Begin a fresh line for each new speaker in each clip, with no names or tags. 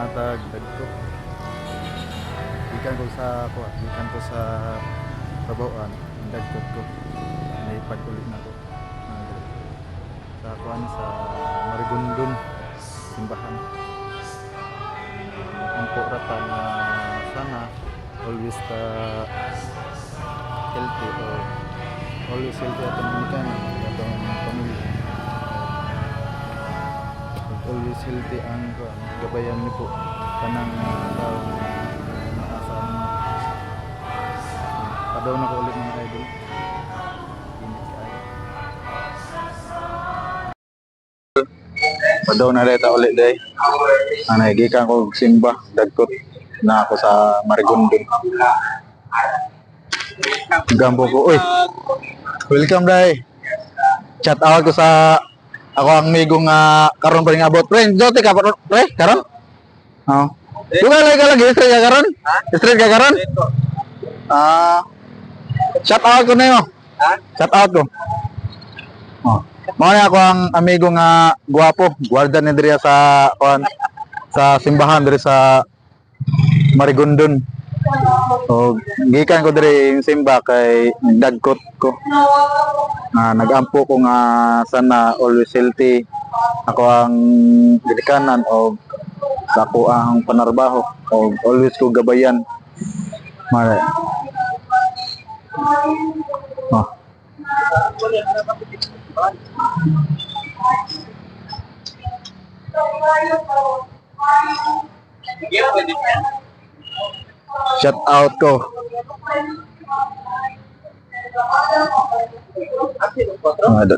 matag dagko. Gikan ko sa Tabauan, dagkot ko. Naipad ulit na ko. Sa kuan sa Marigondon simbahan. Ang ratan na sana always healthy or always healthy atong inikan atong pamilya. Always healthy ang gabayan niyo po kanang tao naasan padaw na ko ulit mga idol. Padaw na data ulit day. Gikan ko simba dagkot na ako sa Marigondon. Gambo ko, uy. Welcome day. Chat out ko sa ako ang migong karon pa ring abot. Pre, jote ka pre, karon? Oh. Duga lagi straight ka karon? Ha? Straight ka karon? Chat out ko na yo. Ha? Chat out ko. Oh. Mao ako ang amigo nga guwapo, guarda ni diri sa kuan sa simbahan diri sa Marigondon. So, gikan ko diri yung simba kay dagkot ko. Nagampo ko nga sana always healthy ako ang gidikanan o ako ang panarbaho o always ko gabayan. Mare. Oh. Shout out ko. Ada.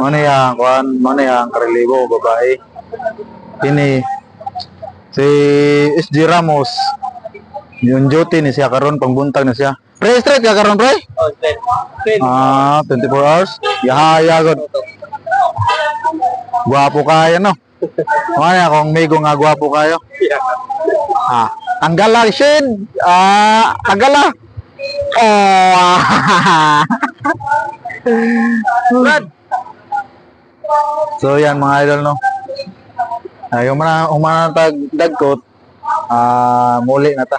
Mana yang karelibo babae. Ini si SG Ramos. Yung duty ni siya karon pangbuntag na siya. Pre straight ka karon pre? Oh, straight. 24 hours. Yahaya god. Guwapo kayo no. Maya kung migo nga guwapo kayo. Ang gala shade. Ang gala. Oh. So yan mga idol no. Yung umana dagkot muli na ta.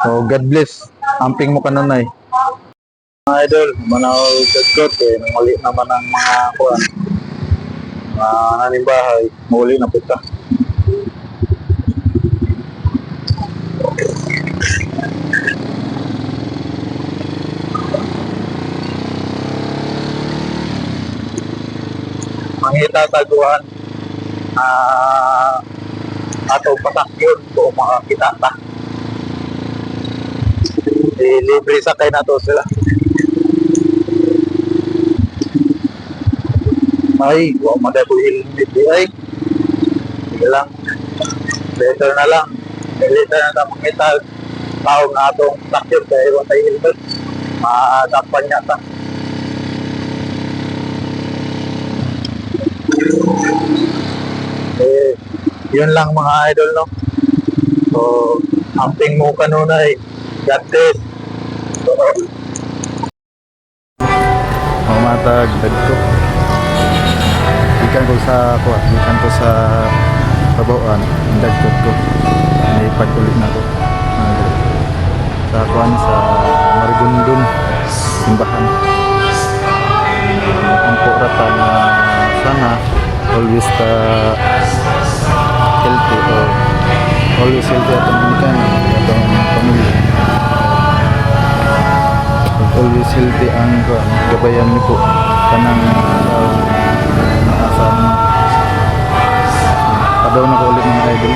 So God bless. Amping mo kanunay. Mga idol, manaw dagkot muli naman ang mga kuan. Naning bahay, muli na puta. Mangita taguan atong pasakyon kung makakita ta. Libre sakay na to sila. Ay, huwag madabo helmet ay. Sige lang. Better na lang. Better na lang makita tao na itong sakyon kaya huwag tayo helmet. Matakpan niya ta. Yun lang mga idol no. So, amping mo kanunay. God bless. Matag dagko. Gikan ko sa Tabauan, dagkot ko. Naipad ulit na ko. Sa kuan sa Marigondon simbahan. Ang ratan na sana always healthy or always healthy atong inikan atong pamilya. Always healthy ang gabayan niyo po kanang naasan padaw na ko ulit mga idol.